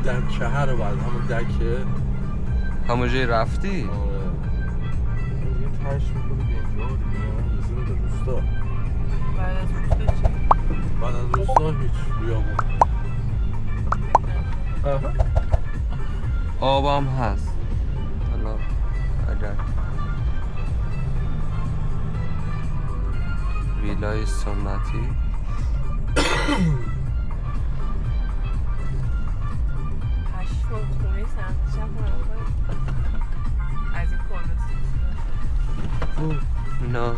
دکه رو بعد همون دکه همون جای رفتی؟ آره یه تنش میکنی به اینجا دیگه رسیدیم به روستا. بعد از روستا چی؟ بعد از روستا هیچ بیابون آبم هست حالا اگر ویلای سنتی پشمام خونه سمت چپ از این کلوسی نه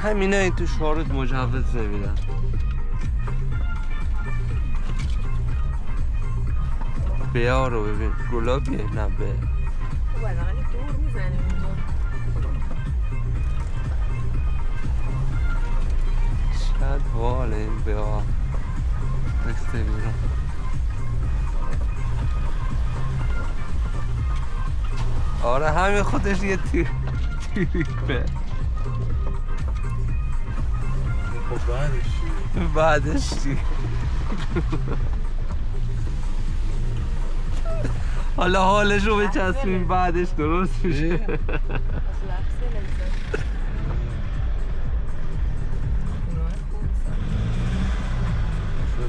همینه این تو شارت مجوز نمیدن. بیا رو ببین گلابیه نه به خب الان دور میزنه اونجا شاید حال این بیا بسته بیرون آره همین خودش یه تیریپه خب بعدش چی؟ بعدش چی؟ حالا حالشو بچسبیم بعدش درست میشه از لحظه نمیزن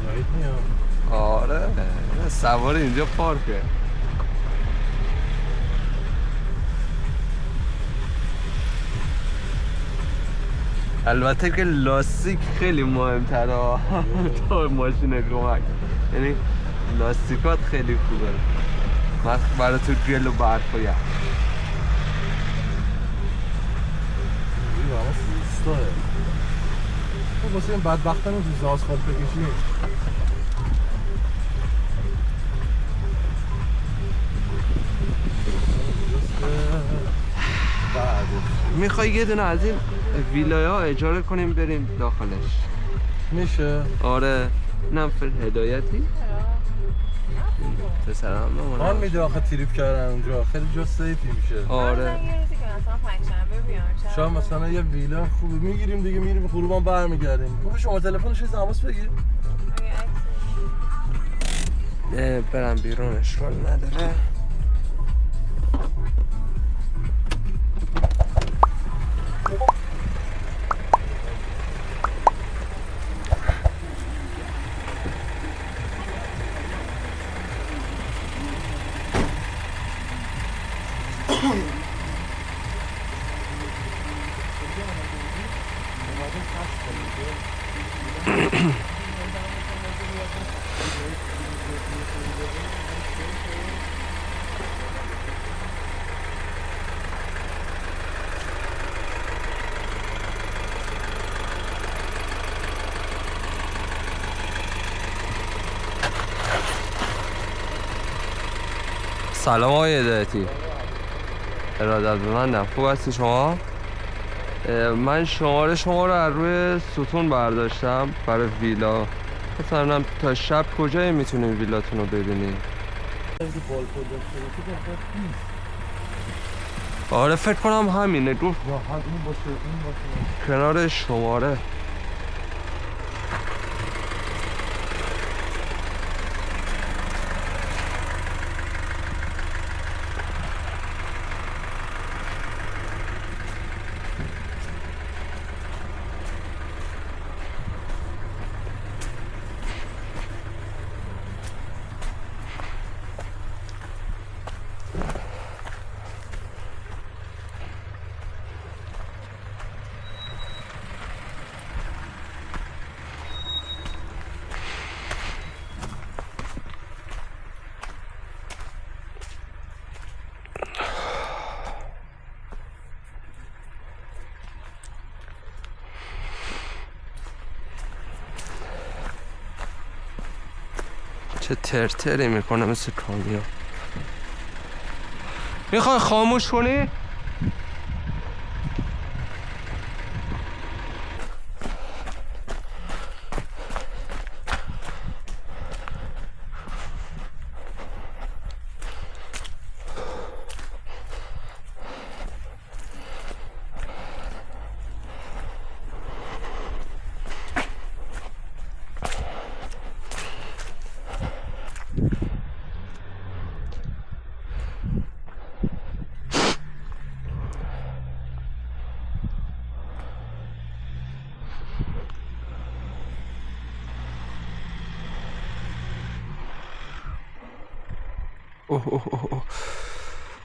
باید میام آره سوار اینجا پارکه البته که لاستیک خیلی مهمتره تا ماشین کمک یعنی لاستیکات خیلی خوبه برای تو گل و برف و یخ این همه فروستاه خب واسه این بدبخت هم تو آسفالت بکشیم میخوای یه دونه از این ویلایا اجاره کنیم بریم داخلش میشه؟ آره نفر هدایتی پسرم حال میده آخه تریپ کردن اونجا خیلی جا سیفی میشه آره یه روزی که مثلا پنجشنبه بیان شاید مثلا یه ویلا خوبی میگیریم دیگه میریم غروبان برمیگردیم خوب شما تلفنش تماس بگیر برم بیرون اشکال نداره سلام آقای هدایتی ارادتمندم خوب هستی شما؟ من شماره شما رو از روی ستون برداشتم برای ویلا مثلا تا شب کجای میتونیم ویلاتون رو ببینیم؟ آره فکر کنم همینه گفت کنار شماره چه ترتری میکنه مثل کامیون میخوای خاموش کنی؟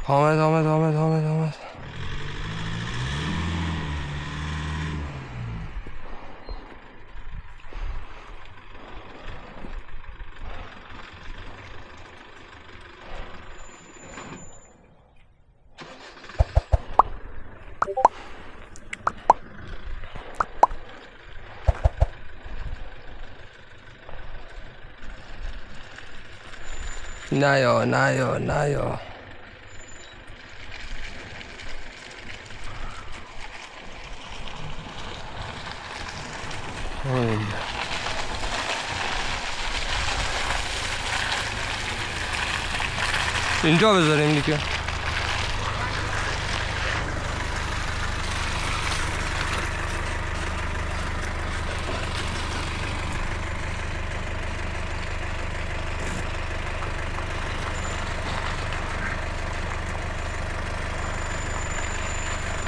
آمد نیا اینجا بذاریم دیگه.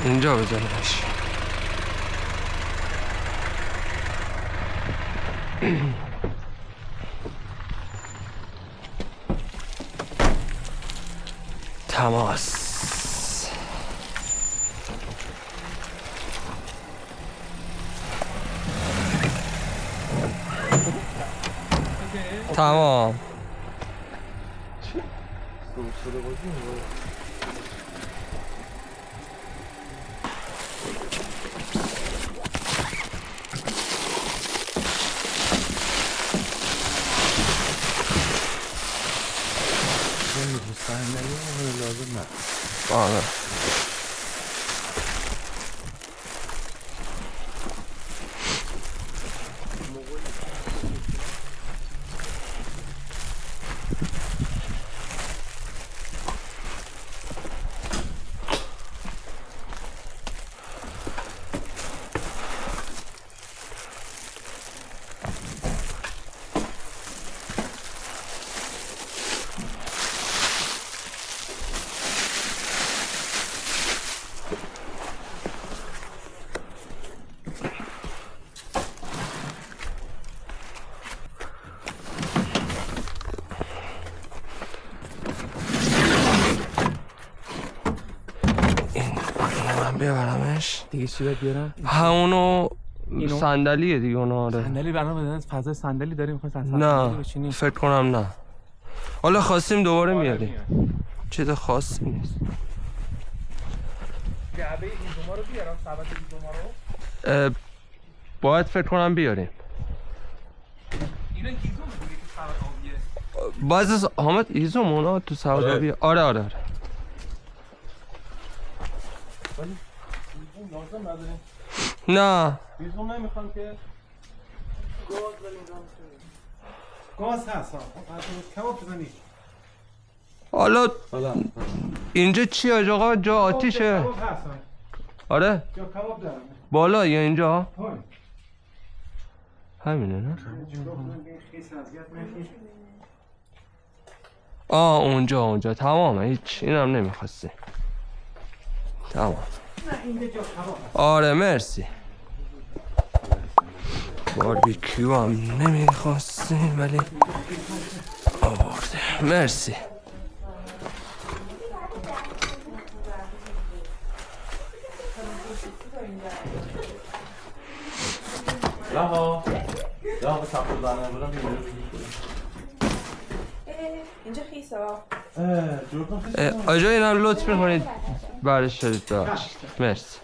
اینجا بذاریمش. تماس. تمام. لازم نه. آره. ببرمش دیگه چی باید بیارم؟ همونو صندلیه دیگه. اونو آره. صندلی برام بدن. فضای صندلی داریم می‌خوایم نه فکر کنم نه. حالا خواستیم دوباره میاریم. چیز خاصی نیست. جعبه این دوما رو بیارم. سبد این دوما رو باید فکر کنم بیاریم. اینا هیزم دیگه که سبد آبیه. باز از حامد هیزم اونا تو سبد آبیه. آره لازم نداریم. نه هیزم نمیخوام که گاز بریم گاز هست. کباب بزنی. حالا اینجا چی آقا؟ جا آتیشه. آره جا کباب دارم. بالا یا اینجا؟ همینه نه؟ اونجا تمامه. هیچ اینم نمیخواستی. تمام. آره مرسی. باربیکیو هم نمیخواستیم ولی آورده. مرسی. رها به سفر دانه برم اینجا خیسا. جردن خیلی آجا اینم لطف میکنید برش شدید. مرسی.